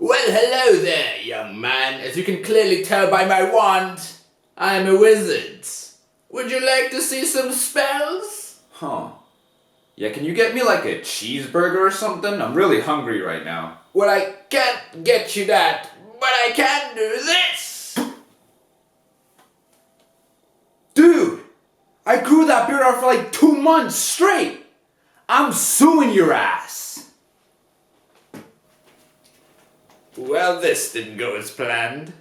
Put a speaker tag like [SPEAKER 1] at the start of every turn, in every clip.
[SPEAKER 1] Well, hello there, young man. As you can clearly tell by my wand, I am a wizard. Would you like to see some spells?
[SPEAKER 2] Huh. Yeah, can you get me like a cheeseburger or something? I'm really hungry right now.
[SPEAKER 1] Well, I can't get you that, but I can do this!
[SPEAKER 2] Dude! I grew that beard out for like 2 months straight! I'm suing your ass!
[SPEAKER 1] Well, this didn't go as planned.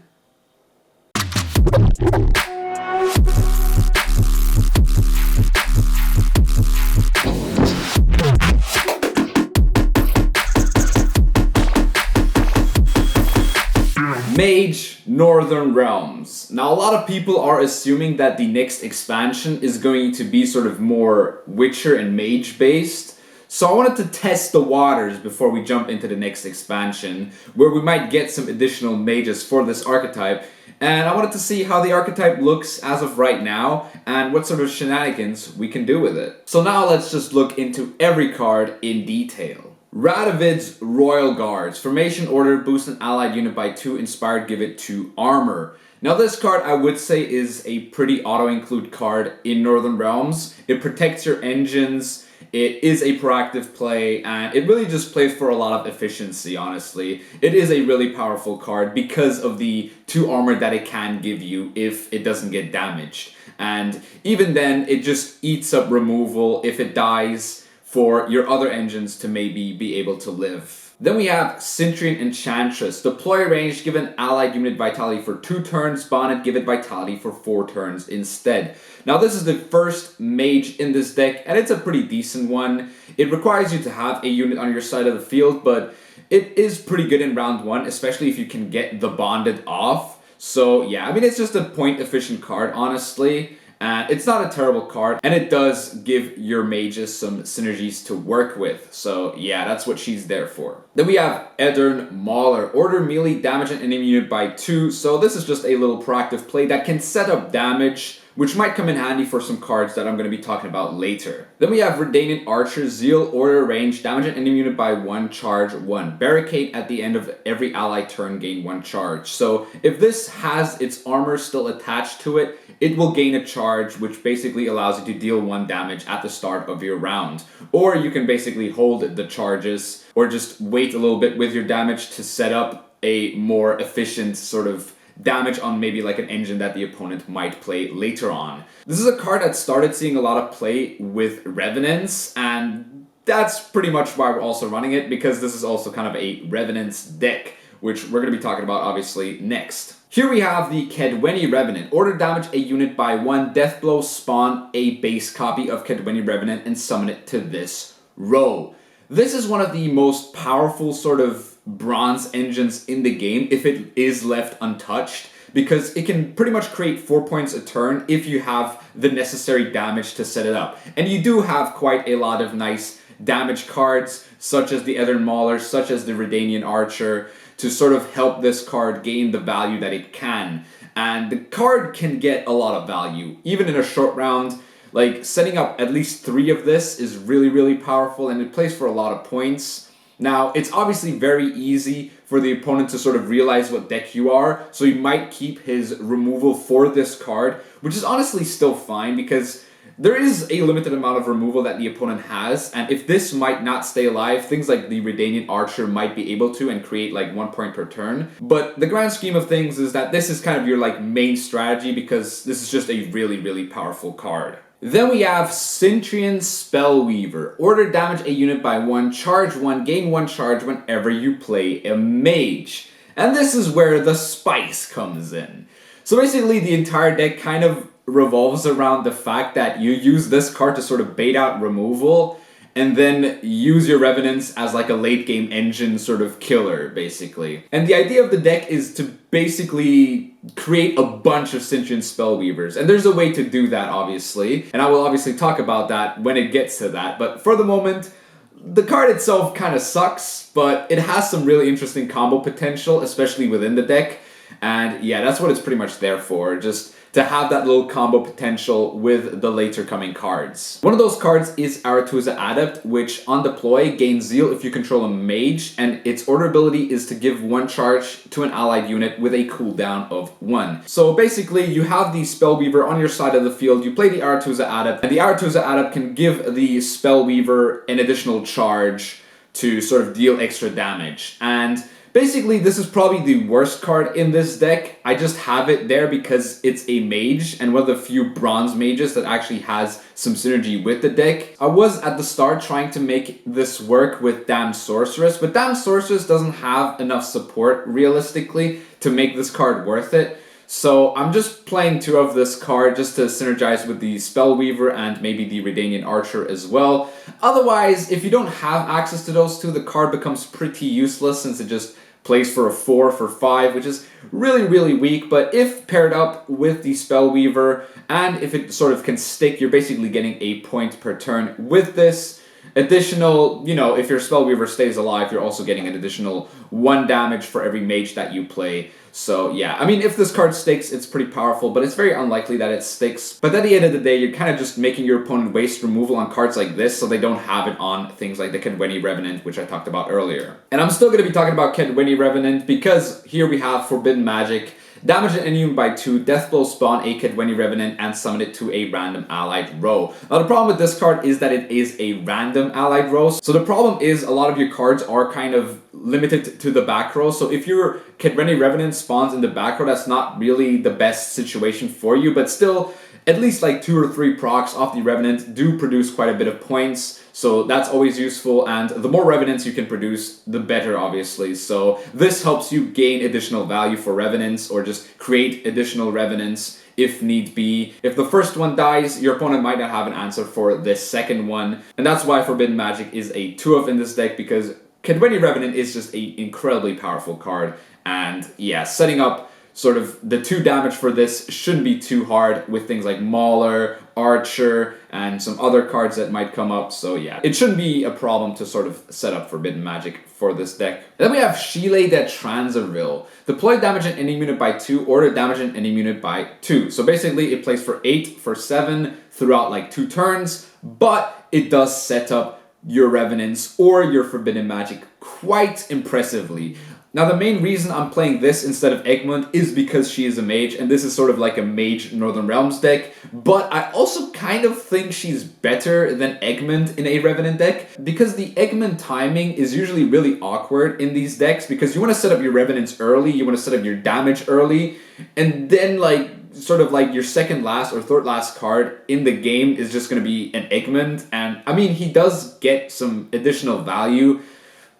[SPEAKER 2] Mage Northern Realms. Now a lot of people are assuming that the next expansion is going to be sort of more Witcher and Mage based. So I wanted to test the waters before we jump into the next expansion, where we might get some additional mages for this archetype. And I wanted to see how the archetype looks as of right now, and what sort of shenanigans we can do with it. So now let's just look into every card in detail. Radovid's Royal Guards. Formation order, boost an allied unit by 2, inspired, give it 2 armor. Now this card I would say is a pretty auto-include card in Northern Realms. It protects your engines, it is a proactive play, and it really just plays for a lot of efficiency, honestly. It is a really powerful card because of the 2 armor that it can give you if it doesn't get damaged. And even then, it just eats up removal if it dies for your other engines to maybe be able to live. Then we have Cintrian Enchantress. Deploy range, give an allied unit vitality for 2 turns, spawn it, give it vitality for 4 turns instead. Now this is the first mage in this deck, and it's a pretty decent one. It requires you to have a unit on your side of the field, but it is pretty good in round 1, especially if you can get the bonded off. So yeah, I mean it's just a point efficient card, honestly. And it's not a terrible card, and it does give your mages some synergies to work with. So yeah, that's what she's there for. Then we have Eddern Mauler. Order melee damage an enemy unit by 2. So this is just a little proactive play that can set up damage, which might come in handy for some cards that I'm going to be talking about later. Then we have Redanian Archer. Zeal, order range, damage an enemy unit by 1, charge 1. Barricade at the end of every ally turn, gain 1 charge. So if this has its armor still attached to it, it will gain a charge, which basically allows you to deal 1 damage at the start of your round. Or you can basically hold the charges, or just wait a little bit with your damage to set up a more efficient sort of damage on maybe like an engine that the opponent might play later on. This is a card that started seeing a lot of play with Revenants, and that's pretty much why we're also running it, because this is also kind of a Revenants deck, which we're going to be talking about obviously next. Here we have the Kedweni Revenant. Order damage a unit by 1, Deathblow, spawn a base copy of Kedweni Revenant and summon it to this row. This is one of the most powerful sort of bronze engines in the game if it is left untouched, because it can pretty much create 4 points a turn if you have the necessary damage to set it up. And you do have quite a lot of nice damage cards, such as the Eddern Mauler, such as the Redanian Archer, to sort of help this card gain the value that it can. And the card can get a lot of value, even in a short round. Like, setting up at least 3 of this is really, really powerful, and it plays for a lot of points. Now, it's obviously very easy for the opponent to sort of realize what deck you are, so he might keep his removal for this card, which is honestly still fine, because there is a limited amount of removal that the opponent has, and if this might not stay alive, things like the Redanian Archer might be able to and create like 1 point per turn. But the grand scheme of things is that this is kind of your like main strategy, because this is just a really, really powerful card. Then we have Cintrian Spellweaver. Order damage a unit by 1, charge 1, gain 1 charge whenever you play a mage. And this is where the spice comes in. So basically the entire deck kind of revolves around the fact that you use this card to sort of bait out removal, and then use your Revenants as like a late game engine sort of killer, basically. And the idea of the deck is to basically create a bunch of Cintrian Spellweavers, and there's a way to do that, obviously, and I will obviously talk about that when it gets to that, but for the moment, the card itself kind of sucks, but it has some really interesting combo potential, especially within the deck, and yeah, that's what it's pretty much there for. Just to have that little combo potential with the later coming cards. One of those cards is Aretuza Adept, which on deploy gains Zeal if you control a mage, and its order ability is to give 1 charge to an allied unit with a cooldown of 1. So basically, you have the Spellweaver on your side of the field, you play the Aretuza Adept, and the Aretuza Adept can give the Spellweaver an additional charge to sort of deal extra damage. And basically, this is probably the worst card in this deck. I just have it there because it's a mage and one of the few bronze mages that actually has some synergy with the deck. I was at the start trying to make this work with Damned Sorceress, but Damned Sorceress doesn't have enough support realistically to make this card worth it. So I'm just playing 2 of this card just to synergize with the Spellweaver and maybe the Redanian Archer as well. Otherwise, if you don't have access to those 2, the card becomes pretty useless since it just plays for a 4 for 5, which is really, really weak. But if paired up with the Spellweaver, and if it sort of can stick, you're basically getting a point per turn with this. Additional, if your Spellweaver stays alive, you're also getting an additional 1 damage for every mage that you play. So yeah, I mean, if this card sticks, it's pretty powerful, but it's very unlikely that it sticks. But at the end of the day, you're kind of just making your opponent waste removal on cards like this, so they don't have it on things like the Kedweni Revenant, which I talked about earlier. And I'm still going to be talking about Kedweni Revenant because here we have Forbidden Magic. Damage an enemy by 2, Deathblow spawn a Kedweni Revenant and summon it to a random allied row. Now the problem with this card is that it is a random allied row. So the problem is a lot of your cards are kind of limited to the back row. So if your Kedweni Revenant spawns in the back row, that's not really the best situation for you, but still, at least like 2 or 3 procs off the Revenant do produce quite a bit of points. So that's always useful, and the more Revenants you can produce, the better, obviously. So this helps you gain additional value for Revenants, or just create additional Revenants if need be. If the first one dies, your opponent might not have an answer for the second one. And that's why Forbidden Magic is a 2-of in this deck, because Kedweni Revenant is just an incredibly powerful card. And yeah, setting up sort of the 2 damage for this shouldn't be too hard with things like Mauler, Archer, and some other cards that might come up. So yeah, it shouldn't be a problem to sort of set up Forbidden Magic for this deck. And then we have Skellige the Transerville. Deploy damage an enemy unit by 2, or damage an enemy unit by 2. So basically it plays for 8, for 7 throughout like 2 turns, but it does set up your Revenants or your Forbidden Magic quite impressively. Now the main reason I'm playing this instead of Egmont is because she is a mage, and this is sort of like a mage Northern Realms deck, but I also kind of think she's better than Egmont in a Revenant deck, because the Egmont timing is usually really awkward in these decks, because you want to set up your Revenants early, you want to set up your damage early, and then like sort of like your second last or third last card in the game is just going to be an Egmont, and I mean he does get some additional value.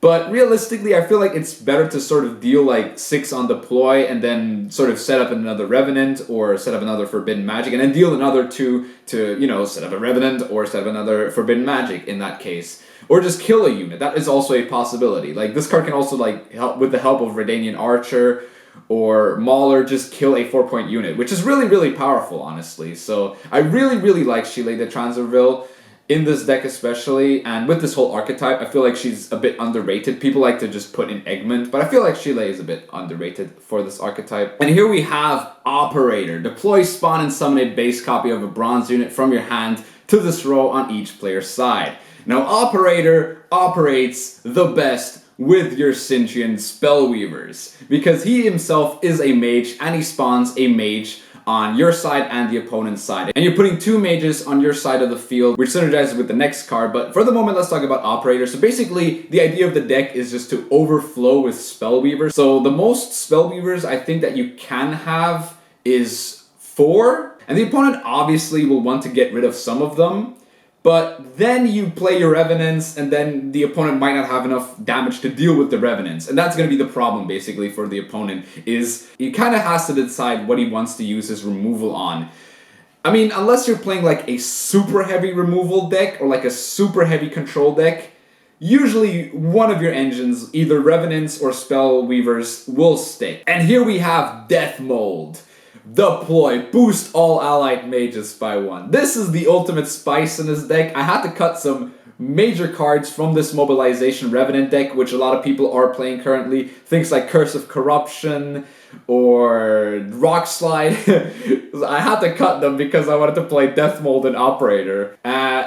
[SPEAKER 2] But realistically, I feel like it's better to sort of deal like 6 on deploy and then sort of set up another Revenant or set up another Forbidden Magic and then deal another 2 to, set up a Revenant or set up another Forbidden Magic in that case. Or just kill a unit. That is also a possibility. Like this card can also like help with the help of Redanian Archer or Mauler, just kill a 4-point unit, which is really, really powerful, honestly. So I really, really like Skellige the Transerville in this deck especially, and with this whole archetype, I feel like she's a bit underrated. People like to just put in Egmont, but I feel like Skellige is a bit underrated for this archetype. And here we have Operator. Deploy, spawn, and summon a base copy of a bronze unit from your hand to this row on each player's side. Now, Operator operates the best with your Cintrian Spellweavers, because he himself is a mage, and he spawns a mage on your side and the opponent's side. And you're putting 2 mages on your side of the field, which synergizes with the next card. But for the moment, let's talk about Operator. So basically, the idea of the deck is just to overflow with Spellweavers. So the most Spellweavers I think that you can have is 4. And the opponent obviously will want to get rid of some of them. But then you play your Revenants, and then the opponent might not have enough damage to deal with the Revenants. And that's going to be the problem, basically, for the opponent, is he kind of has to decide what he wants to use his removal on. I mean, unless you're playing like a super heavy removal deck, or like a super heavy control deck, usually one of your engines, either Revenants or Spellweavers, will stick. And here we have Death Mold. Deploy, boost all allied mages by 1. This is the ultimate spice in this deck. I had to cut some major cards from this Mobilization Revenant deck, which a lot of people are playing currently. Things like Curse of Corruption or Rock Slide. I had to cut them because I wanted to play Death Mold and Operator.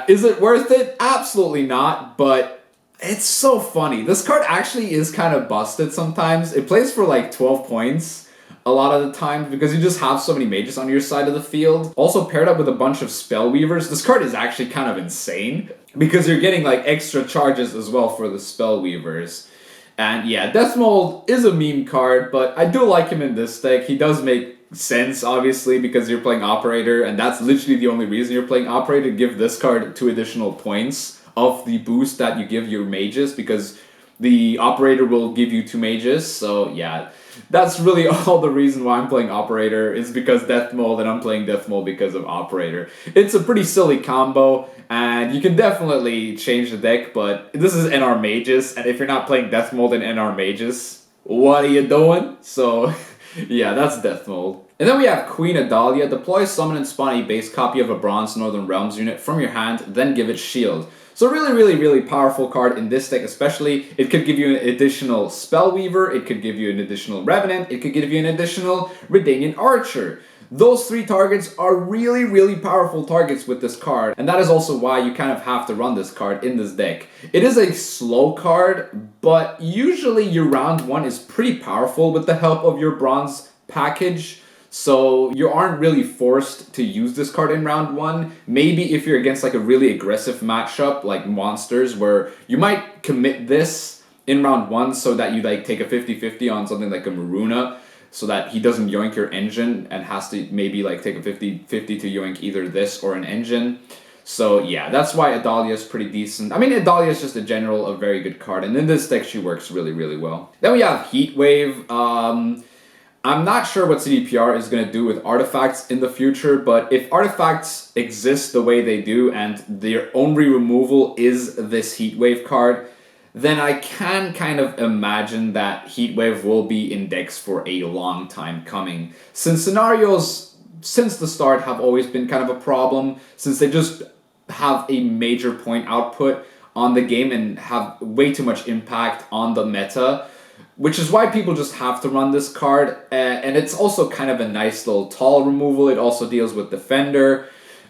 [SPEAKER 2] Is it worth it? Absolutely not, but it's so funny. This card actually is kind of busted sometimes. It plays for like 12 points a lot of the time because you just have so many mages on your side of the field. Also paired up with a bunch of Spellweavers. This card is actually kind of insane because you're getting like extra charges as well for the Spellweavers. And yeah, Death Mold is a meme card, but I do like him in this deck. He does make sense, obviously, because you're playing Operator, and that's literally the only reason you're playing Operator. Give this card 2 additional points of the boost that you give your mages, because the Operator will give you 2 mages. So yeah, that's really all the reason why I'm playing Operator, is because Death Mold, and I'm playing Death Mold because of Operator. It's a pretty silly combo, and you can definitely change the deck, but this is NR Mages, and if you're not playing Death Mold and NR Mages, what are you doing? So yeah, that's Death Mold. And then we have Queen Adalia. Deploy, summon, and spawn a base copy of a Bronze Northern Realms unit from your hand, then give it shield. So really powerful card in this deck especially. It could give you an additional Spellweaver, it could give you an additional Revenant, it could give you an additional Redanian Archer. Those 3 targets are really powerful targets with this card, and that is also why you kind of have to run this card in this deck. It is a slow card, but usually your round 1 is pretty powerful with the help of your bronze package. So you aren't really forced to use this card in round 1. Maybe if you're against like a really aggressive matchup like monsters, where you might commit this in round 1 so that you like take a 50-50 on something like a Maruna, so that he doesn't yoink your engine and has to maybe like take a 50-50 to yoink either this or an engine. So yeah, that's why Adalia is pretty decent. I mean, Adalia is just a very good card, and in this deck she works really well. Then we have Heatwave. I'm not sure what CDPR is going to do with artifacts in the future, but if artifacts exist the way they do and their only removal is this Heatwave card, then I can kind of imagine that Heatwave will be in decks for a long time coming. Since scenarios, since the start, have always been kind of a problem, since they just have a major point output on the game and have way too much impact on the meta, which is why people just have to run this card. And it's also kind of a nice little tall removal. It also deals with Defender.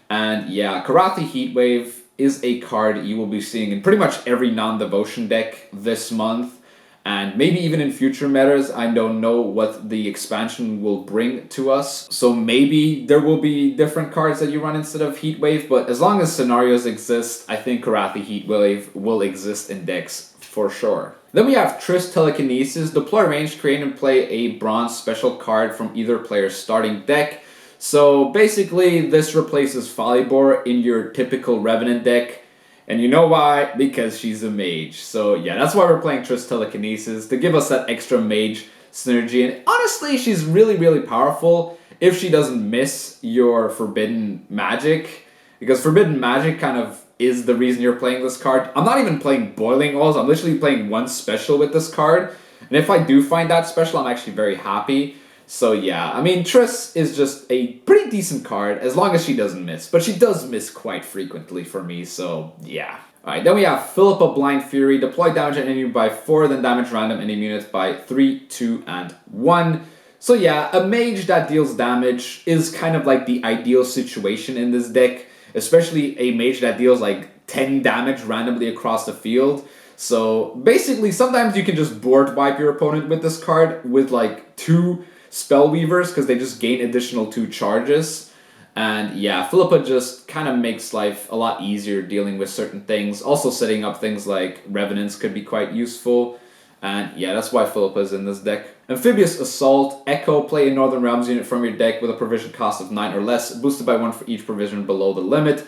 [SPEAKER 2] And yeah, Karathi Heatwave is a card you will be seeing in pretty much every non-devotion deck this month, and maybe even in future metas. I don't know what the expansion will bring to us, so maybe there will be different cards that you run instead of Heatwave, but as long as scenarios exist, I think Karathi Heatwave will exist in decks for sure. Then we have Triss Telekinesis. Deploy range, create and play a bronze special card from either player's starting deck. So basically, this replaces Folibor in your typical Revenant deck. And you know why? Because she's a mage. So yeah, that's why we're playing Triss Telekinesis, to give us that extra mage synergy. And honestly, she's really powerful if she doesn't miss your Forbidden Magic. Because Forbidden Magic kind of is the reason you're playing this card. I'm not even playing Boiling Oils. I'm literally playing one special with this card. And if I do find that special, I'm actually very happy. So yeah, I mean, Triss is just a pretty decent card as long as she doesn't miss. But she does miss quite frequently for me, so yeah. Alright, then we have Philippa Blind Fury. Deploy damage an enemy by 4, then damage random enemy units by 3, 2, and 1. So yeah, a mage that deals damage is kind of like the ideal situation in this deck. Especially a mage that deals like 10 damage randomly across the field. So basically, sometimes you can just board wipe your opponent with this card with like 2 Spellweavers, because they just gain additional 2 charges. And yeah, Philippa just kind of makes life a lot easier dealing with certain things. Also setting up things like Revenants could be quite useful. And yeah, that's why Philippa is in this deck. Amphibious Assault. Echo, play a Northern Realms unit from your deck with a provision cost of 9 or less, boosted by 1 for each provision below the limit.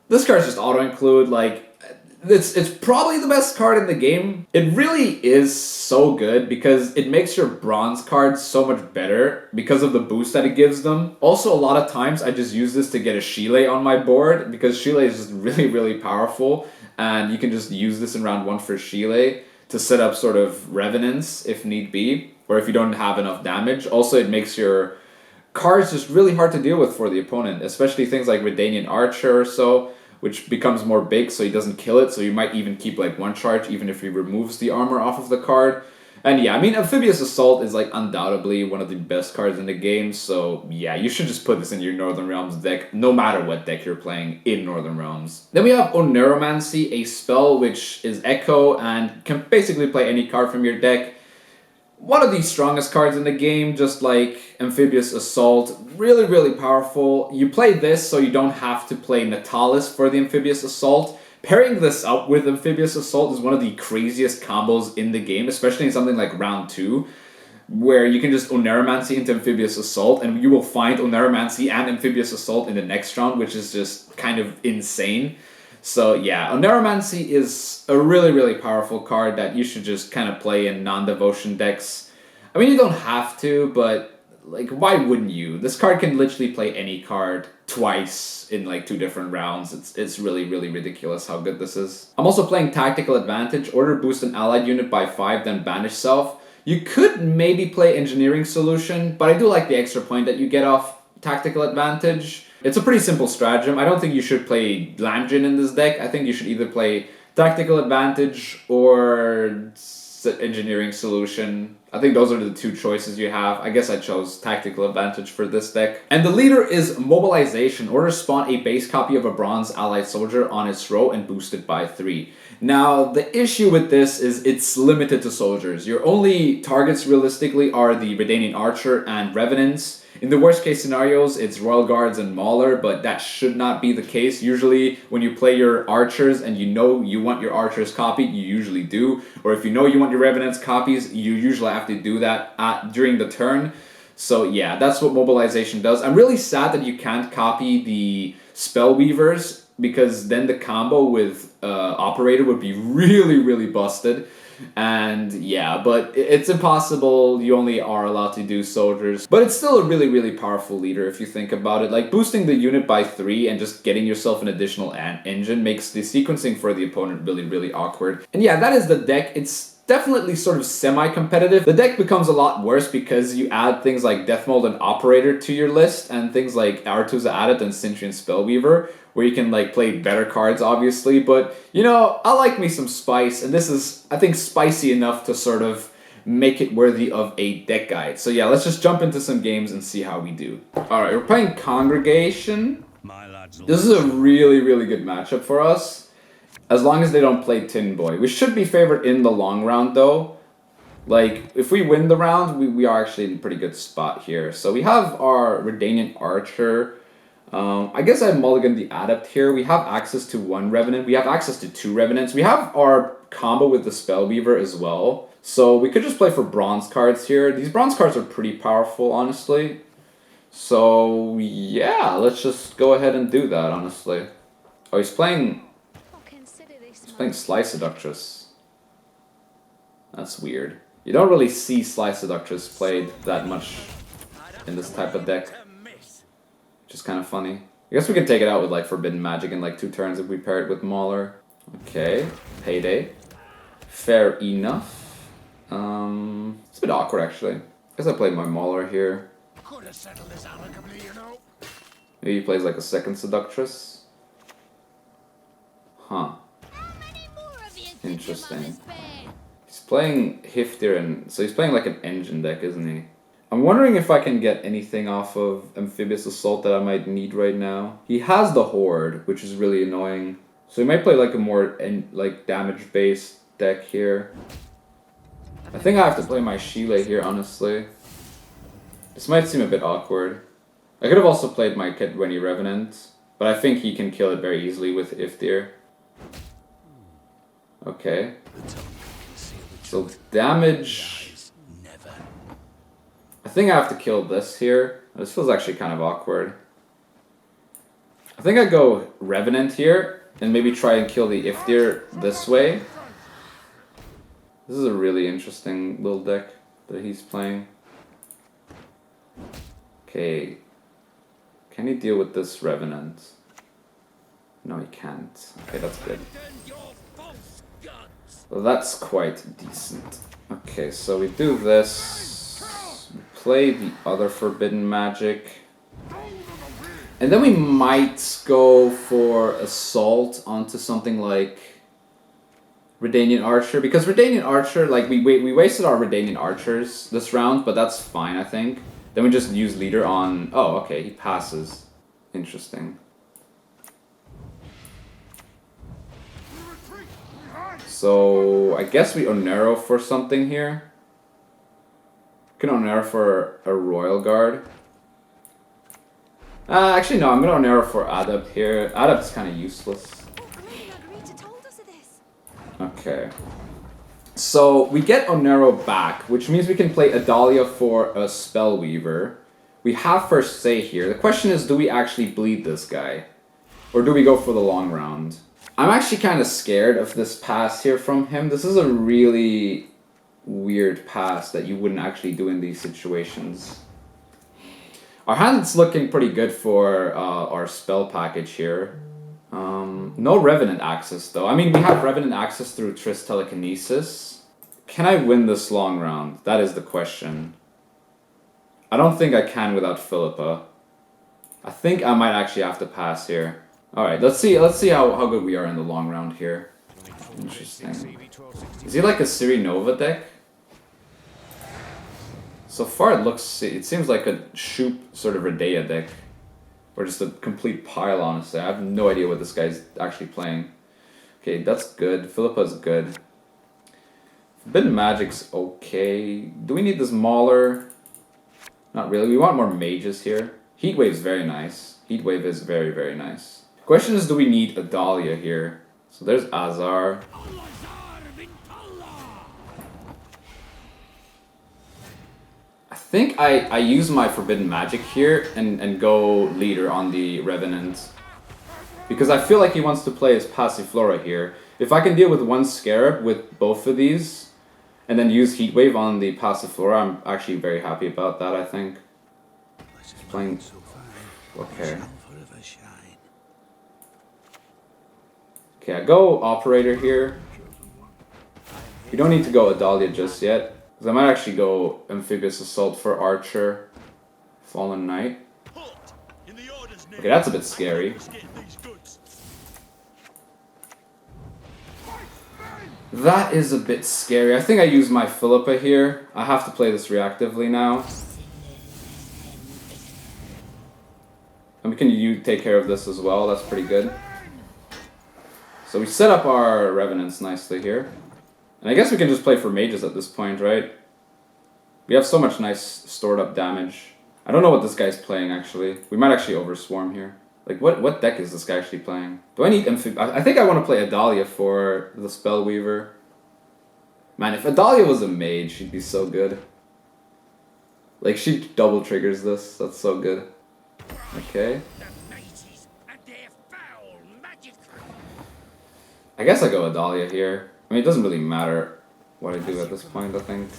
[SPEAKER 2] This card's just auto-include, like, it's probably the best card in the game. It really is so good because it makes your bronze cards so much better because of the boost that it gives them. Also, a lot of times I just use this to get a Shile on my board because Shile is just really powerful, and you can just use this in round 1 for Shile to set up sort of Revenants if need be, or if you don't have enough damage. Also, it makes your cards just really hard to deal with for the opponent, especially things like Redanian Archer or so. which becomes more big so he doesn't kill it, so you might even keep like 1 charge even if he removes the armor off of the card. And yeah, I mean, Amphibious Assault is like undoubtedly one of the best cards in the game, so yeah, you should just put this in your Northern Realms deck, no matter what deck you're playing in Northern Realms. Then we have Oneiromancy, a spell which is Echo and can basically play any card from your deck. One of the strongest cards in the game, just like Amphibious Assault. Really, really powerful. You play this so you don't have to play Natalis for the Amphibious Assault. Pairing this up with Amphibious Assault is one of the craziest combos in the game, especially in something like round 2, where you can just Oneiromancy into Amphibious Assault, and you will find Oneiromancy and Amphibious Assault in the next round, which is just kind of insane. So yeah, Oneiromancy is a really, really powerful card that you should just kind of play in non-devotion decks. I mean, you don't have to, but like, why wouldn't you? This card can literally play any card twice in like 2 different rounds. It's really, really ridiculous how good this is. I'm also playing Tactical Advantage. Order boost an allied unit by 5, then banish self. You could maybe play Engineering Solution, but I do like the extra point that you get off Tactical Advantage. It's a pretty simple stratagem. I don't think you should play Lambjin in this deck. I think you should either play Tactical Advantage or Engineering Solution. I think those are the 2 choices you have. I guess I chose Tactical Advantage for this deck. And the leader is Mobilization. Order spawn a base copy of a bronze allied soldier on its row and boost it by 3. Now, the issue with this is it's limited to soldiers. Your only targets realistically are the Redanian Archer and Revenants. In the worst case scenarios, it's Royal Guards and Mauler, but that should not be the case. Usually, when you play your Archers and you know you want your Archers copied, you usually do. Or if you know you want your Revenants copies, you usually have to do that during the turn. So yeah, that's what Mobilization does. I'm really sad that you can't copy the Spellweavers, because then the combo with Operator would be really, really busted. And yeah, but it's impossible. You only are allowed to do soldiers. But it's still a really, really powerful leader if you think about it. Like, boosting the unit by 3 and just getting yourself an additional engine makes the sequencing for the opponent really, really awkward. And yeah, that is the deck. It's definitely sort of semi-competitive. The deck becomes a lot worse because you add things like Deathmold and Operator to your list, and things like Aretuza Adept and Cintrian Spellweaver, where you can like play better cards, obviously. But you know, I like me some spice, and this is, I think, spicy enough to sort of make it worthy of a deck guide. So yeah, let's just jump into some games and see how we do. Alright, we're playing Congregation. This is a really, really good matchup for us, as long as they don't play Tin Boy. We should be favored in the long round though. Like, if we win the round, we are actually in a pretty good spot here. So we have our Redanian Archer. I guess I mulligan the Adept here. We have access to 1 Revenant. We have access to 2 Revenants. We have our combo with the Spellweaver as well. So we could just play for bronze cards here. These bronze cards are pretty powerful, honestly. So yeah, let's just go ahead and do that, honestly. Oh, he's playing Sly Seductress. That's weird. You don't really see Sly Seductress played that much in this type of deck, which is kind of funny. I guess we can take it out with like Forbidden Magic in like 2 turns if we pair it with Mauler. Okay, Payday. Fair enough. It's a bit awkward actually. I guess I played my Mauler here. Maybe he plays like a second Seductress. Huh. Interesting. He's playing Hiftir, and so he's playing like an engine deck, isn't he? I'm wondering if I can get anything off of Amphibious Assault that I might need right now. He has the Horde, which is really annoying. So he might play like a more damage-based deck here. I think I have to play my Skellige here, honestly. This might seem a bit awkward. I could have also played my Gurney Revenant, but I think he can kill it very easily with Hiftir. Okay. So damage... I think I have to kill this here. This feels actually kind of awkward. I think I go Revenant here, and maybe try and kill the Hiftir this way. This is a really interesting little deck that he's playing. Okay. Can he deal with this Revenant? No, he can't. Okay, that's good. Well, that's quite decent. Okay, so we do this. We play the other Forbidden Magic. And then we might go for Assault onto something like Redanian Archer, because Redanian Archer, like, we wasted our Redanian Archers this round, but that's fine, I think. Then we just use Leader on... Oh, okay, he passes. Interesting. So, I guess we Onero for something here. We can Onero for a Royal Guard. Actually, no, I'm gonna Onero for Adept here. Adept's kind of useless. Okay. So, we get Onero back, which means we can play Adalia for a Spellweaver. We have first say here. The question is, do we actually bleed this guy? Or do we go for the long round? I'm actually kind of scared of this pass here from him. This is a really weird pass that you wouldn't actually do in these situations. Our hand's looking pretty good for our spell package here. No Revenant access though. I mean, we have Revenant access through Triss Telekinesis. Can I win this long round? That is the question. I don't think I can without Philippa. I think I might actually have to pass here. Alright, let's see how good we are in the long round here. Interesting. Is he like a Siri Nova deck? So far it seems like a Shoop sort of Redea deck. Or just a complete pile, honestly. I have no idea what this guy's actually playing. Okay, that's good. Philippa's good. Forbidden Magic's okay. Do we need this Mauler? Not really. We want more mages here. Heatwave's very nice. Heatwave is very, very nice. Question is, do we need a Dahlia here? So there's Azar. I think I use my Forbidden Magic here and go Leader on the Revenant. Because I feel like he wants to play his Passiflora here. If I can deal with one Scarab with both of these, and then use Heatwave on the Passiflora, I'm actually very happy about that, I think. He's playing... Okay. Okay, I go Operator here. We don't need to go Adalia just yet. Because I might actually go Amphibious Assault for Archer. Fallen Knight. Okay, that's a bit scary. That is a bit scary. I think I use my Philippa here. I have to play this reactively now. And we can take care of this as well. That's pretty good. So we set up our Revenants nicely here. And I guess we can just play for mages at this point, right? We have so much nice stored up damage. I don't know what this guy's playing, actually. We might actually overswarm here. Like, what deck is this guy actually playing? Do I need I think I want to play Adalia for the Spellweaver. Man, if Adalia was a mage, she'd be so good. Like, she double triggers this. That's so good. Okay. I guess I go Adalia here. I mean, it doesn't really matter what I do at this point, I think.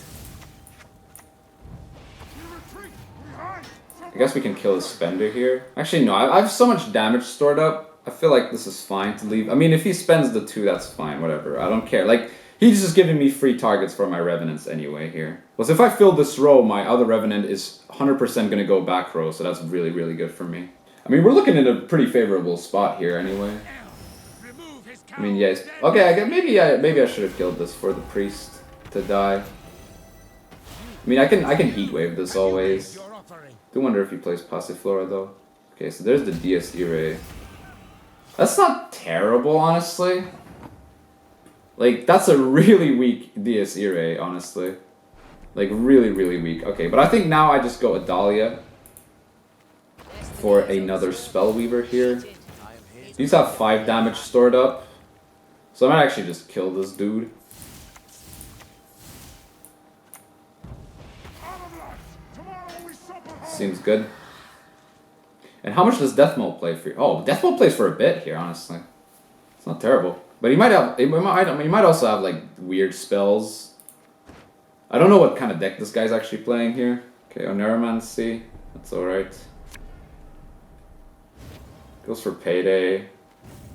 [SPEAKER 2] I guess we can kill a Spender here. Actually, no, I have so much damage stored up. I feel like this is fine to leave. I mean, if he spends the 2, that's fine, whatever. I don't care. Like, he's just giving me free targets for my Revenants anyway here. Plus, if I fill this row, my other Revenant is 100% going to go back row, so that's really, really good for me. I mean, we're looking at a pretty favorable spot here anyway. I mean, yes. Okay, maybe I should have killed this for the priest to die. I mean, I can Heatwave this always. Do wonder if he plays Passiflora though. Okay, so there's the Dies Irae. That's not terrible, honestly. Like, that's a really weak Dies Irae, honestly. Like, really, really weak. Okay, but I think now I just go Adalia for another Spellweaver here. These have 5 damage stored up. So I might actually just kill this dude. Seems good. And how much does Deathmold play for you? Oh, Deathmold plays for a bit here, honestly. It's not terrible. But he might also have like weird spells. I don't know what kind of deck this guy's actually playing here. Okay, Oneiromancy. That's alright. Goes for Payday.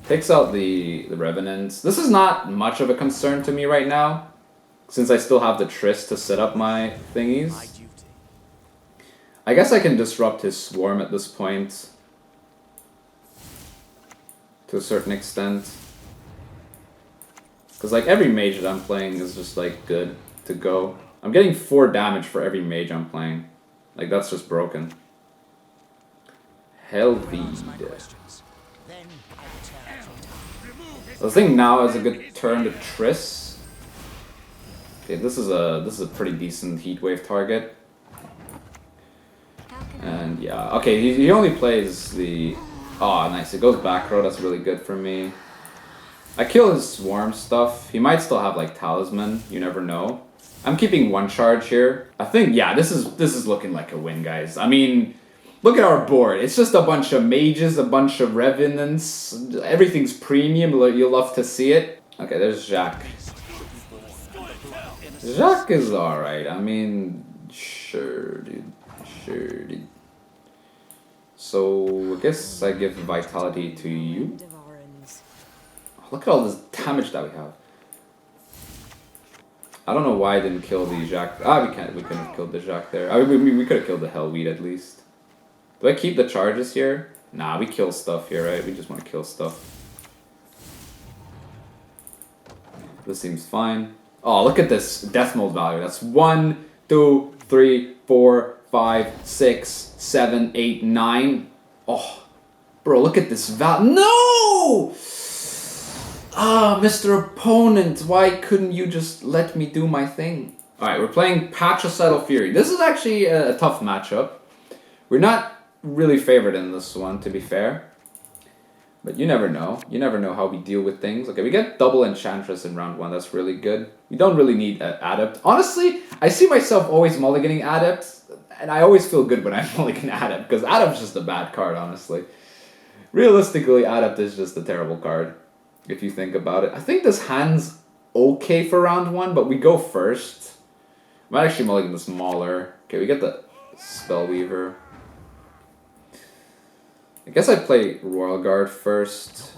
[SPEAKER 2] Takes out the Revenants. This is not much of a concern to me right now, since I still have the Triss to set up my thingies. I guess I can disrupt his Swarm at this point. to a certain extent. Because like every mage that I'm playing is just like good to go. I'm getting 4 damage for every mage I'm playing. Like that's just broken. Helvide. So I think now is a good turn to Triss. Okay, this is a pretty decent heatwave target. And yeah, okay, he only plays the... Oh, nice, it goes back row, that's really good for me. I kill his swarm stuff. He might still have like talisman, you never know. I'm keeping 1 charge here. I think, yeah, this is looking like a win, guys. I mean, look at our board. It's just a bunch of mages, a bunch of revenants. Everything's premium, you'll love to see it. Okay, there's Jacques. Jacques is alright, I mean, sure, dude. Sure, dude. So, I guess I give vitality to you. Oh, look at all this damage that we have. I don't know why I didn't kill the Jacques. Ah, we couldn't have killed the Jacques there. I mean, we could have killed the Hellweed at least. Do I keep the charges here? Nah, we kill stuff here, right? We just want to kill stuff. This seems fine. Oh, look at this death mode value. That's 1, 2, 3, 4, 5, 6, 7, 8, 9. Oh, bro, look at this value. No! Ah, Mr. Opponent, why couldn't you just let me do my thing? Alright, we're playing Patricidal Fury. This is actually a tough matchup. We're not really favored in this one, to be fair. But you never know. You never know how we deal with things. Okay, we get double Enchantress in round 1. That's really good. We don't really need Adept. Honestly, I see myself always mulliganing Adept. And I always feel good when I mulligan Adept. Because Adept's just a bad card, honestly. Realistically, Adept is just a terrible card. If you think about it. I think this hand's okay for round 1. But we go first. I might actually mulligan the smaller. Okay, we get the Spellweaver. I guess I play Royal Guard first.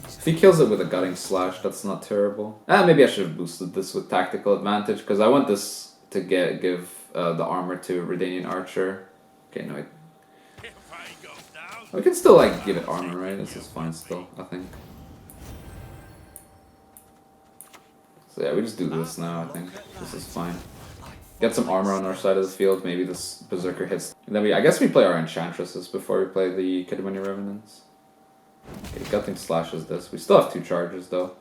[SPEAKER 2] If he kills it with a Gutting Slash, that's not terrible. Maybe I should have boosted this with Tactical Advantage, because I want this to give the armor to Redanian Archer. Okay, no, we can still like give it armor, right? This is fine still, I think. So yeah, we just do this now, I think. This is fine. Get some armor on our side of the field, maybe this Berserker hits. And then I guess we play our Enchantresses before we play the Kidwini Revenants. Okay, Gutting slashes this. We still have 2 charges though.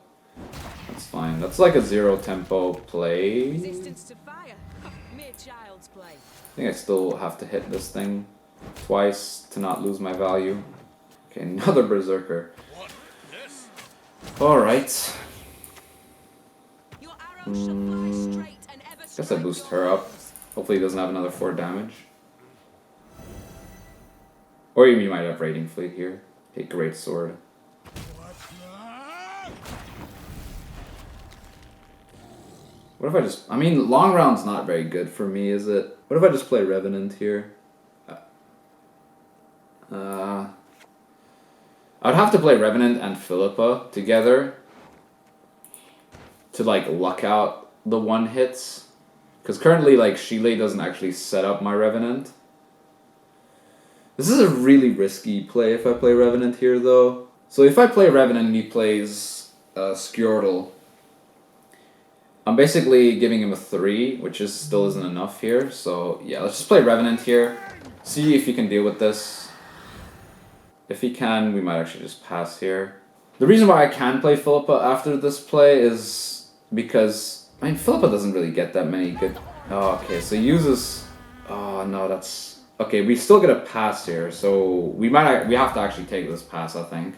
[SPEAKER 2] That's fine. That's like a 0 tempo play.
[SPEAKER 3] Resistance to fire. Mere child's play.
[SPEAKER 2] I think I still have to hit this thing twice to not lose my value. Okay, another Berserker. Alright. Guess I boost her up. Hopefully he doesn't have another 4 damage. Or even you might have Raiding Fleet here. Okay, Great Sword. What if I just... I mean, long round's not very good for me, is it? What if I just play Revenant here? I'd have to play Revenant and Philippa together to, like, luck out the 1 hits. Because currently, like, Shile doesn't actually set up my Revenant. This is a really risky play if I play Revenant here, though. So if I play Revenant and he plays Skjordal, I'm basically giving him a 3, which still isn't enough here. So yeah, let's just play Revenant here. See if he can deal with this. If he can, we might actually just pass here. The reason why I can play Philippa after this play is because... I mean, Philippa doesn't really get that many good... Oh, okay, so he uses... Oh, no, that's... Okay, we still get a pass here, so we have to actually take this pass, I think.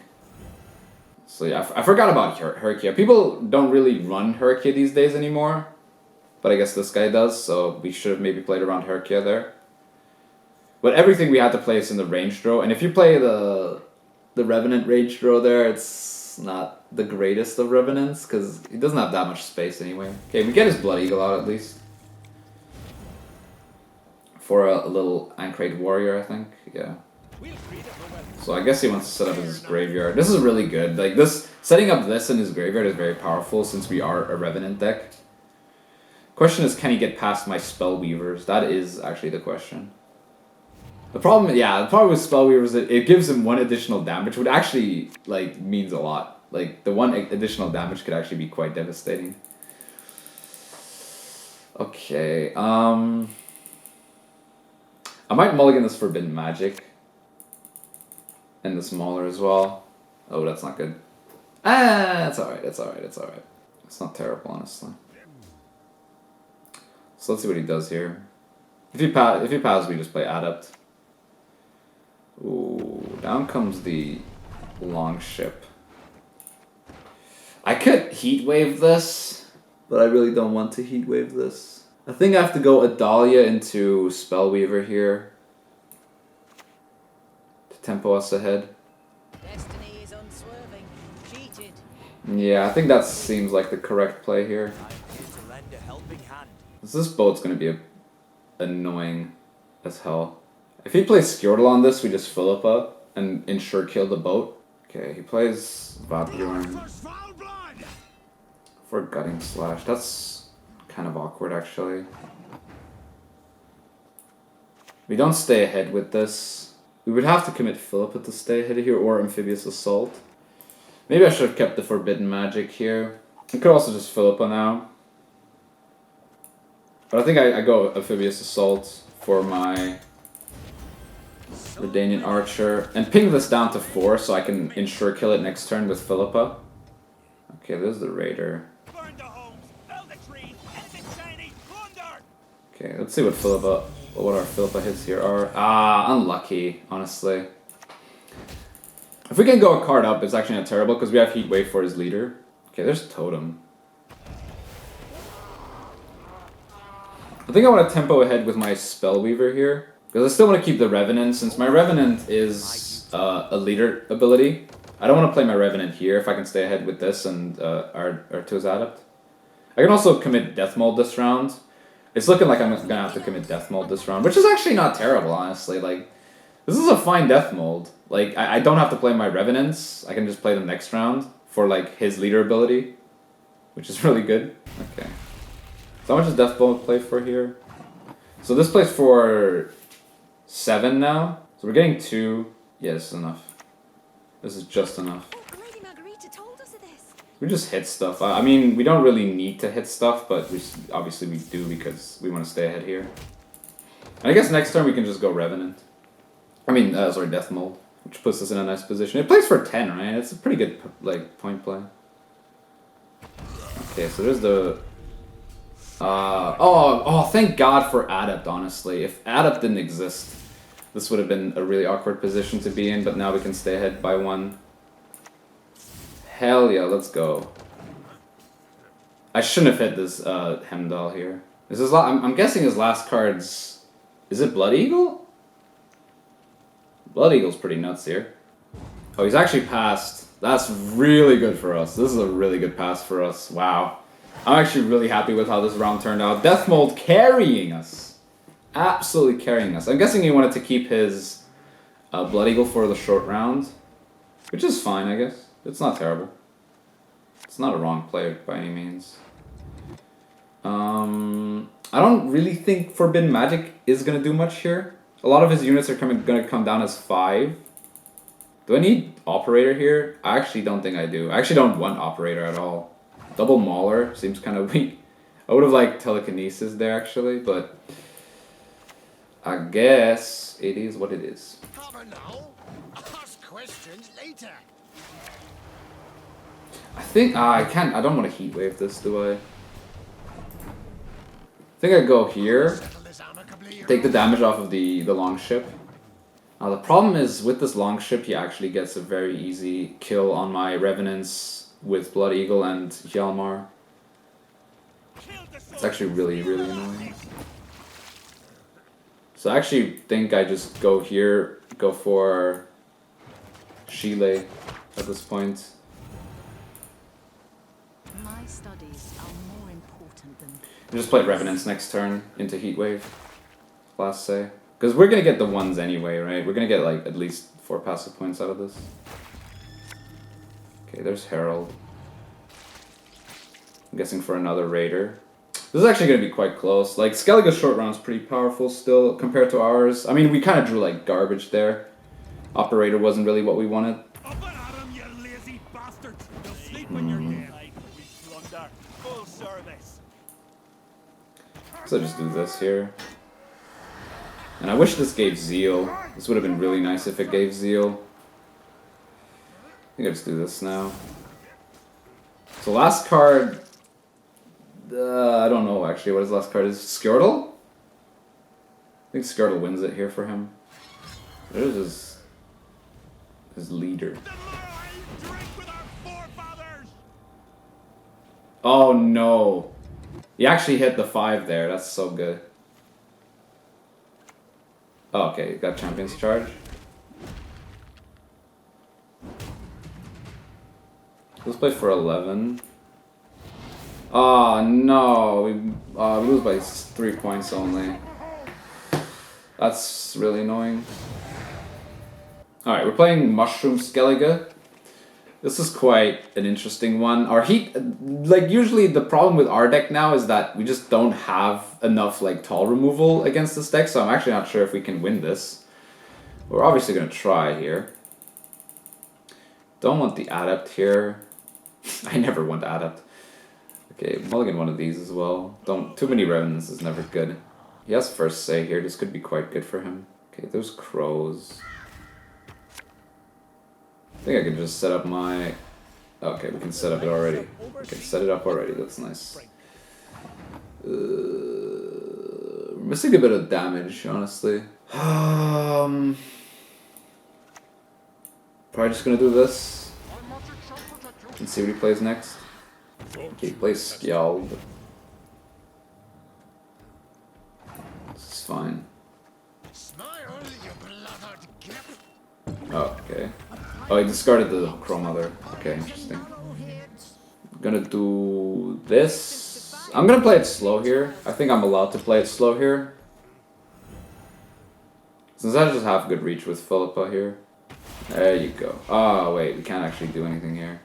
[SPEAKER 2] So yeah, I forgot about Herkia. People don't really run Herkia these days anymore, but I guess this guy does, so we should have maybe played around Herkia there. But everything we had to play is in the range draw, and if you play the Revenant range draw there, it's not the greatest of Revenants, because he doesn't have that much space anyway. Okay, we get his Blood Eagle out at least. For a little Ancrate Warrior, I think. Yeah. So I guess he wants to set up his graveyard. This is really good. Like this, setting up this in his graveyard is very powerful since we are a Revenant deck. Question is, can he get past my Spellweavers? That is actually the question. The problem with Spellweaver is that it gives him 1 additional damage, which actually, like, means a lot. Like, the 1 additional damage could actually be quite devastating. Okay, I might mulligan this Forbidden Magic. And the smaller as well. Oh, that's not good. It's alright, it's alright, it's alright. It's not terrible, honestly. So let's see what he does here. If he passes, we just play Adept. Ooh, down comes the Longship. I could Heat Wave this, but I really don't want to Heat Wave this. I think I have to go Adalia into Spellweaver here to tempo us ahead.
[SPEAKER 3] Destiny is unswerving. Cheated.
[SPEAKER 2] Yeah, I think that seems like the correct play here. This boat's gonna be annoying as hell. If he plays Skjortel on this, we just Philippa and ensure kill the boat. Okay, he plays Vatbjorn for Gutting Slash. That's kind of awkward, actually. We don't stay ahead with this. We would have to commit Philippa to stay ahead here, or Amphibious Assault. Maybe I should have kept the Forbidden Magic here. I could also just Philippa now. But I think I go Amphibious Assault for my Redanian Archer. And ping this down to 4 so I can ensure kill it next turn with Philippa. Okay, there's the Raider. Okay, let's see what our Philippa hits here are. Unlucky, honestly. If we can go a card up, it's actually not terrible because we have Heat Wave for his leader. Okay, there's Totem. I think I want to tempo ahead with my Spellweaver here. Because I still want to keep the Revenant, since my Revenant is a leader ability. I don't want to play my Revenant here if I can stay ahead with this and Artu's Adept. I can also commit Death Mold this round. It's looking like I'm going to have to commit Death Mold this round, which is actually not terrible, honestly. Like, this is a fine Death Mold. Like, I don't have to play my Revenants. I can just play them next round for, like, his leader ability, which is really good. Okay. So how much does Death Mold play for here? So this plays for 7 now. So we're getting 2. Yeah, this is enough. This is just enough.
[SPEAKER 3] Lady Margarita told us of this.
[SPEAKER 2] We just hit stuff. I mean, we don't really need to hit stuff, but obviously we do because we want to stay ahead here. And I guess next turn we can just go Revenant. I mean, sorry, Death Mold, which puts us in a nice position. It plays for 10, right? It's a pretty good, like, point play. Okay, so there's the... oh, thank God for Adept, honestly. If Adept didn't exist, this would have been a really awkward position to be in, but now we can stay ahead by 1. Hell yeah, let's go. I shouldn't have hit this Hemdall here. This is I'm guessing his last card's... Is it Blood Eagle? Blood Eagle's pretty nuts here. Oh, he's actually passed. That's really good for us. This is a really good pass for us. Wow. I'm actually really happy with how this round turned out. Death Mold carrying us. Absolutely carrying us. I'm guessing he wanted to keep his Blood Eagle for the short round. Which is fine, I guess. It's not terrible. It's not a wrong play by any means. I don't really think Forbidden Magic is going to do much here. A lot of his units are going to come down as 5. Do I need Operator here? I actually don't think I do. I actually don't want Operator at all. Double Mauler seems kind of weak. I would have liked Telekinesis there actually, but I guess it is what it is.
[SPEAKER 4] Ask questions later.
[SPEAKER 2] I think I don't want to Heat Wave this, do I? I think I go here. Take the damage off of the Longship. Now the problem is with this Longship, he actually gets a very easy kill on my Revenants with Blood Eagle and Hjalmar. It's actually really, really annoying. So I actually think I just go here, go for Skellige at this point.
[SPEAKER 3] My studies are more important than...
[SPEAKER 2] And just play Revenants next turn into Heatwave. Last say. Because we're going to get the 1s anyway, right? We're going to get like at least 4 passive points out of this. Okay, there's Herald. I'm guessing for another Raider. This is actually going to be quite close. Like, Skellige's short round is pretty powerful still compared to ours. I mean, we kind of drew, like, garbage there. Operator wasn't really what we wanted.
[SPEAKER 4] Up and at 'em, you lazy bastards! You'll sleep when you're dead. We plunder. Full service.
[SPEAKER 2] So just do this here. And I wish this gave Zeal. This would have been really nice if it gave Zeal. I think I just do this now. So last card... I don't know actually what his last card is. Skirtle? I think Skirtle wins it here for him. There's his leader. Oh no! He actually hit the 5 there, that's so good. Oh, okay, got Champion's Charge. Let's play for 11. Oh no, we lose by 3 points only. That's really annoying. Alright, we're playing Mushroom Skellige. This is quite an interesting one. Our heat, like usually the problem with our deck now is that we just don't have enough like tall removal against this deck, so I'm actually not sure if we can win this. We're obviously going to try here. Don't want the Adept here. I never want Adept. Okay, mulligan one of these as well. Too many Revenants is never good. He has first say here, this could be quite good for him. Okay, there's crows. I think I can just set up my... Okay, we can set up it already. We can set it up already, that's nice. We're missing a bit of damage, honestly. Probably just gonna do this. And see what he plays next. Okay, he plays Skjald. This is fine. Oh, okay. Oh, he discarded the Crow Mother. Okay, interesting. I'm gonna do this. I'm gonna play it slow here. I think I'm allowed to play it slow here. Since I just have good reach with Philippa here. There you go. Oh, wait, we can't actually do anything here.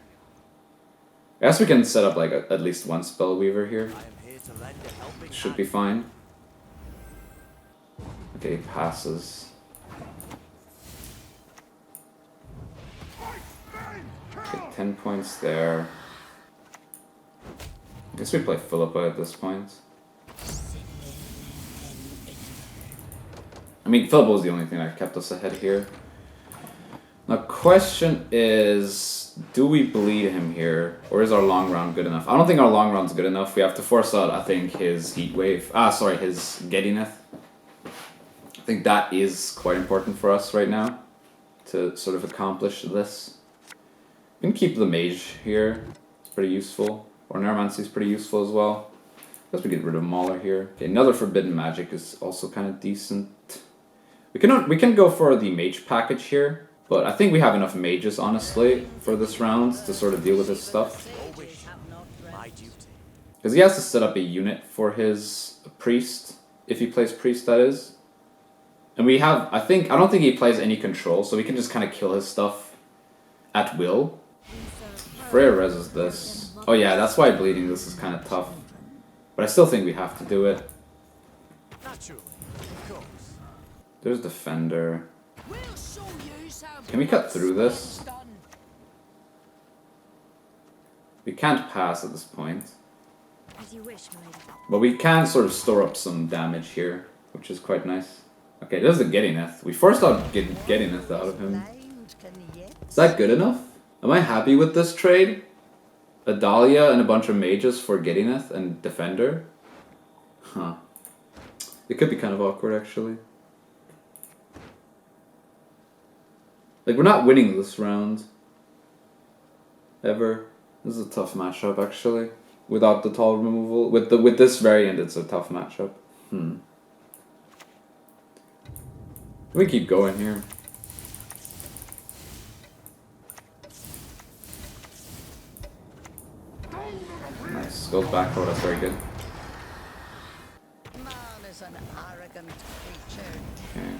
[SPEAKER 2] I guess we can set up like at least one Spellweaver here. Should be fine. Okay, he passes. Okay, 10 points there. I guess we play Philippa at this point. I mean, Philippa was the only thing that kept us ahead here. Now, question is, do we bleed him here, or is our long round good enough? I don't think our long round's good enough. We have to force out, I think, his Heat Wave. His Giddiness. I think that is quite important for us right now to sort of accomplish this. We can keep the Mage here. It's pretty useful. Or Neuromancy is pretty useful as well. I guess we get rid of Mauler here. Okay, another Forbidden Magic is also kind of decent. We can go for the Mage package here. But I think we have enough mages, honestly, for this round to sort of deal with his stuff. Because he has to set up a unit for his priest, if he plays priest, that is. And we have, I don't think he plays any control, so we can just kind of kill his stuff at will. Freya reses this. Oh yeah, that's why bleeding this is kind of tough. But I still think we have to do it. There's Defender. Can we cut through this? We can't pass at this point. But we can sort of store up some damage here, which is quite nice. Okay, there's the Giddiness. We forced out Giddiness out of him. Is that good enough? Am I happy with this trade? A Dahlia and a bunch of mages for Giddiness and Defender? Huh. It could be kind of awkward, actually. Like, we're not winning this round. Ever. This is a tough matchup, actually. Without the tall removal. With this variant, it's a tough matchup. We keep going here. Nice. Goes back for us. Very good.
[SPEAKER 3] Man is an arrogant creature.
[SPEAKER 2] Okay.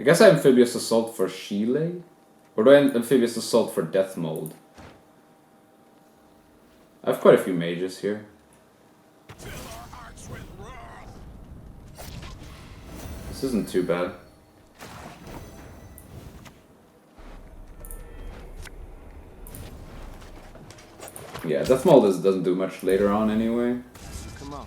[SPEAKER 2] I guess I Amphibious Assault for Skellige? Or do I Amphibious Assault for Death Mold? I have quite a few mages here. This isn't too bad. Yeah, Death Mold doesn't do much later on anyway.
[SPEAKER 5] Come on.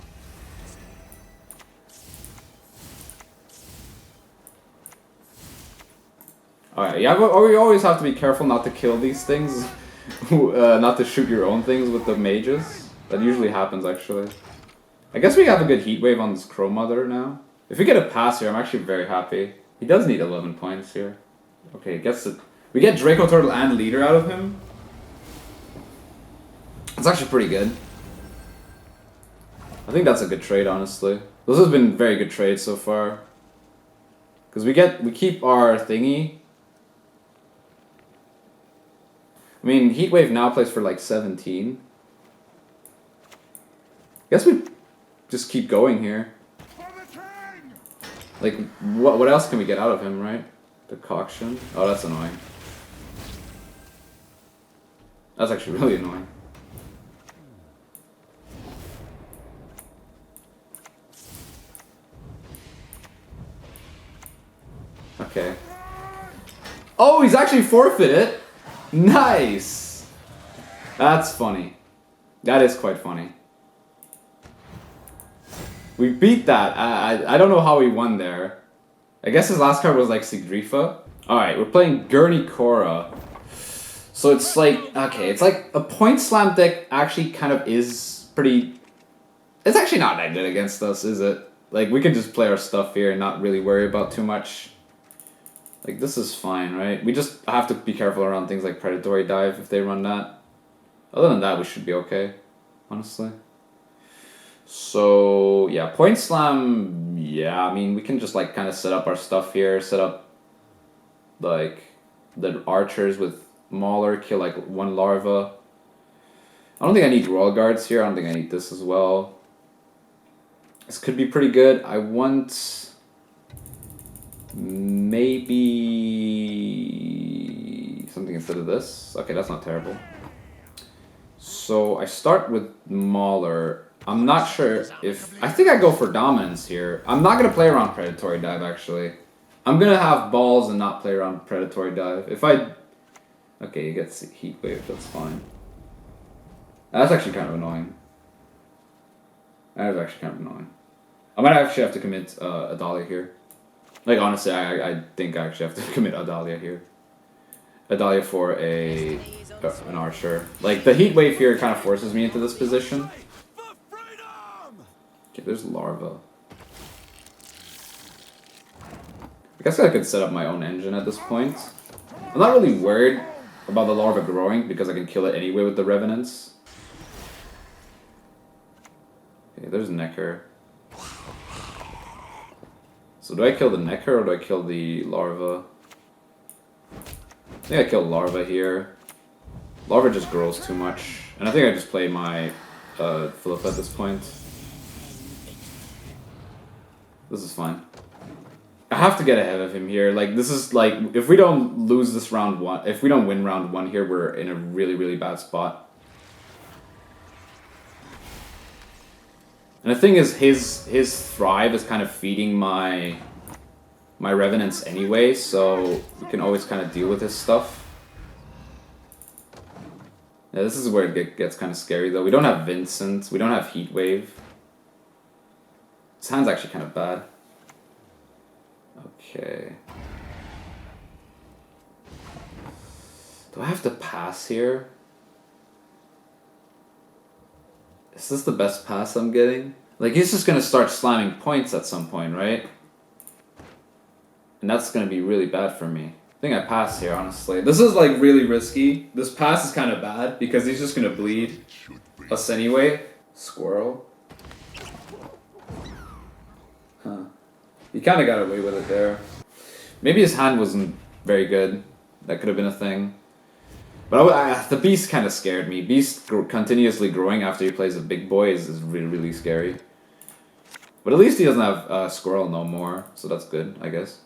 [SPEAKER 2] Alright, yeah, but we always have to be careful not to kill these things. Not to shoot your own things with the mages. That usually happens, actually. I guess we have a good heat wave on this Crow Mother now. If we get a pass here, I'm actually very happy. He does need 11 points here. Okay, gets it. We get Draco Turtle and Leader out of him. It's actually pretty good. I think that's a good trade, honestly. Those have been very good trades so far. Because we keep our thingy. I mean, Heatwave now plays for like 17. Guess we just keep going here. Like, what else can we get out of him, right? Decoction. Oh, that's annoying. That's actually really annoying. Okay. Oh, he's actually forfeited. Nice. That's funny. That is quite funny. We beat that. I don't know how we won there. I guess his last card was like Sigdrifa. Alright, we're playing Gurney Korra. So it's like, okay, it's like a point slam deck actually kind of is pretty... It's actually not that good against us, is it? Like, we can just play our stuff here and not really worry about too much. Like, this is fine, right? We just have to be careful around things like Predatory Dive if they run that. Other than that, we should be okay, honestly. So, yeah, Point Slam, yeah, I mean, we can just, like, kind of set up our stuff here. Set up, like, the archers with Mauler, kill, like, one larva. I don't think I need Royal Guards here. I don't think I need this as well. This could be pretty good. I want... maybe something instead of this. Okay, that's not terrible. So I start with Mauler. I'm not sure if... I think I go for Dominance here. I'm not going to play around Predatory Dive, actually. I'm going to have balls and not play around Predatory Dive. If I... Okay, he gets Heat Wave, that's fine. That's actually kind of annoying. That is actually kind of annoying. I might actually have to commit Adalia here. Like, honestly, I think I actually have to commit Adalia here. Adalia for an archer. Like, the Heat Wave here kind of forces me into this position. Okay, there's Larva. I guess I could set up my own engine at this point. I'm not really worried about the Larva growing because I can kill it anyway with the Revenants. Okay, there's Necker. So do I kill the Necker or do I kill the Larva? I think I kill Larva here. Larva just grows too much. And I think I just play my Philip at this point. This is fine. I have to get ahead of him here. Like, this is like, if we don't lose this round one, if we don't win round one here, we're in a really, really bad spot. And the thing is, his Thrive is kind of feeding my Revenants anyway, so we can always kind of deal with his stuff. Yeah, this is where it gets kind of scary, though. We don't have Vincent. We don't have Heatwave. This hand's actually kind of bad. Okay. Do I have to pass here? Is this the best pass I'm getting? Like, he's just gonna start slamming points at some point, right? And that's gonna be really bad for me. I think I pass here, honestly. This is, like, really risky. This pass is kind of bad because he's just gonna bleed us anyway. Squirrel. Huh. He kind of got away with it there. Maybe his hand wasn't very good. That could have been a thing. But the Beast kind of scared me. Beast continuously growing after he plays a big boy is really, really scary. But at least he doesn't have Squirrel no more, so that's good, I guess.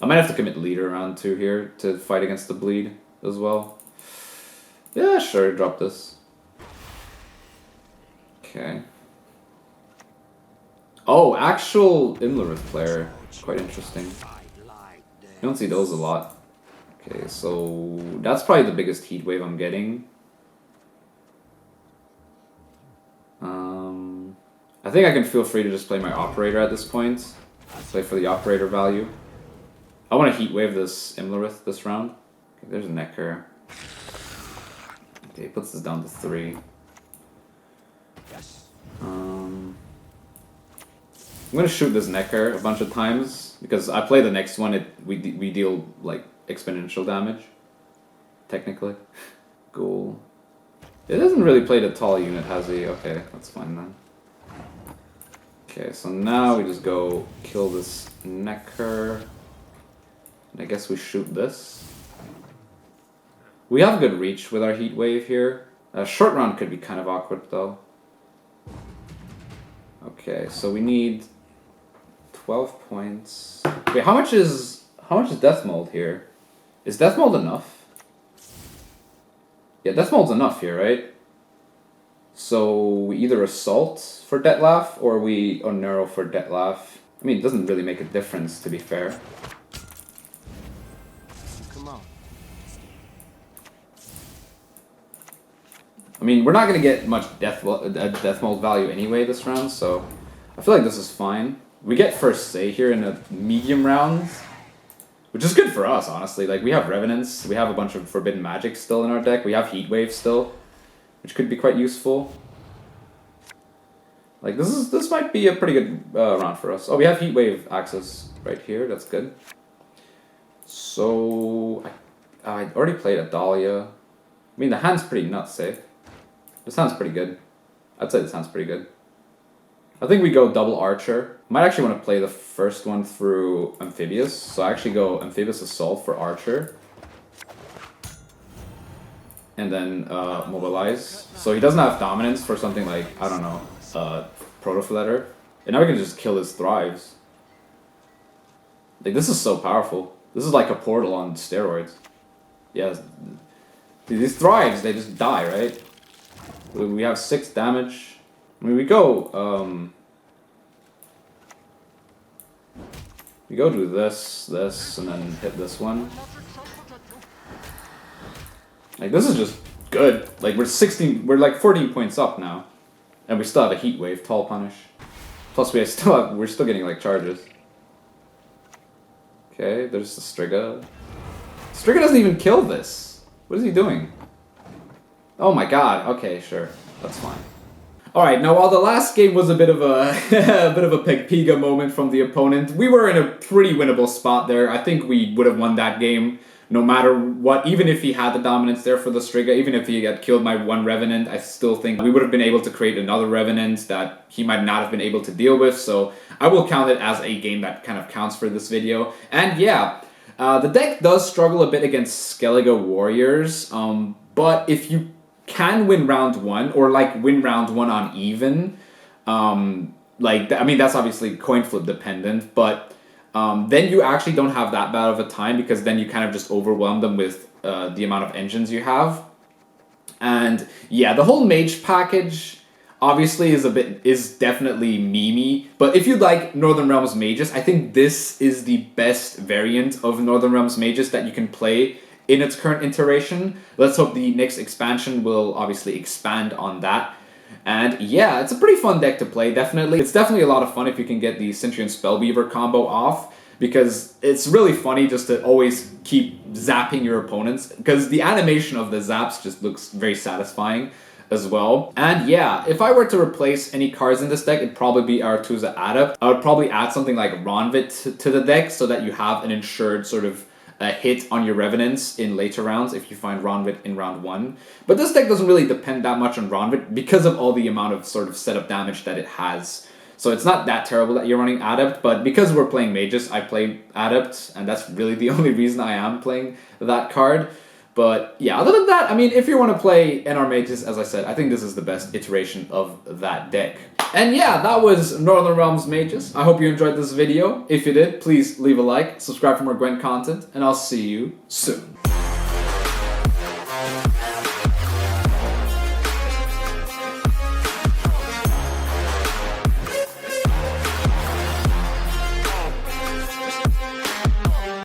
[SPEAKER 2] I might have to commit leader around 2 here to fight against the bleed as well. Yeah, sure, drop this. Okay. Oh, actual Imlerith player. Quite interesting. You don't see those a lot. Okay, so that's probably the biggest heat wave I'm getting. I think I can feel free to just play my operator at this point. Play for the operator value. I want to heat wave this Imlerith this round. Okay, there's a Necker. Okay, puts this down to 3. I'm gonna shoot this Necker a bunch of times because I play the next one. We deal like exponential damage. Technically, Ghoul. It hasn't really played a tall unit, has he? Okay, that's fine then. Okay, so now we just go kill this Necker. And I guess we shoot this. We have good reach with our heat wave here. Short round could be kind of awkward though. Okay, so we need 12 points. Wait, how much is Death Mold here? Is Death Mold enough? Yeah, Death Mold's enough here, right? So we either assault for Dettlaff or we Onero for Dettlaff. I mean, it doesn't really make a difference, to be fair.
[SPEAKER 5] Come on.
[SPEAKER 2] I mean, we're not going to get much Death Mold value anyway this round, so I feel like this is fine. We get first say here in a medium round, which is good for us, honestly. Like, we have Revenants, we have a bunch of Forbidden Magic still in our deck, we have Heat Wave still, which could be quite useful. Like, this might be a pretty good round for us. Oh, we have Heat Wave access right here, that's good. So, I already played a Dahlia. I mean, the hand's pretty nuts, eh? This hand's pretty good. I'd say this hand's pretty good. I think we go double Archer. Might actually want to play the first one through Amphibious. So I actually go Amphibious Assault for Archer. And then Mobilize. So he doesn't have Dominance for something like, I don't know, Protofletter. And now we can just kill his Thrives. Like, this is so powerful. This is like a portal on steroids. Yeah, these Thrives, they just die, right? We have 6 damage. I mean, we go do this, and then hit this one. Like, this is just good. Like, we're like 14 points up now. And we still have a Heat Wave, Tall Punish. Plus we're still getting like charges. Okay, there's the Striga. Striga doesn't even kill this. What is he doing? Oh my god, okay, sure. That's fine. Alright, now while the last game was a bit of a Pegpiga moment from the opponent, we were in a pretty winnable spot there. I think we would have won that game no matter what, even if he had the dominance there for the Striga, even if he had killed my one Revenant, I still think we would have been able to create another Revenant that he might not have been able to deal with, so I will count it as a game that kind of counts for this video. And yeah, the deck does struggle a bit against Skellige Warriors, but if you can win round 1, or like win round 1 on even, I mean, that's obviously coin flip dependent, but then you actually don't have that bad of a time, because then you kind of just overwhelm them with the amount of engines you have. And yeah, the whole mage package obviously is definitely memey, but if you like Northern Realms mages, I think this is the best variant of Northern Realms mages that you can play in its current iteration. Let's hope the next expansion will obviously expand on that. And yeah, it's a pretty fun deck to play, definitely. It's definitely a lot of fun if you can get the Centurion Spellbeaver combo off, because it's really funny just to always keep zapping your opponents, because the animation of the zaps just looks very satisfying as well. And yeah, if I were to replace any cards in this deck, it'd probably be Aretuza Adept. I would probably add something like Ronvit to the deck so that you have an ensured sort of a hit on your Revenants in later rounds if you find Ronvit in round 1. But this deck doesn't really depend that much on Ronvit because of all the amount of sort of setup damage that it has. So it's not that terrible that you're running Adept, but because we're playing Mages, I play Adept, and that's really the only reason I am playing that card. But yeah, other than that, I mean, if you want to play NR Mages, as I said, I think this is the best iteration of that deck. And yeah, that was Northern Realms Mages. I hope you enjoyed this video. If you did, please leave a like, subscribe for more Gwent content, and I'll see you soon.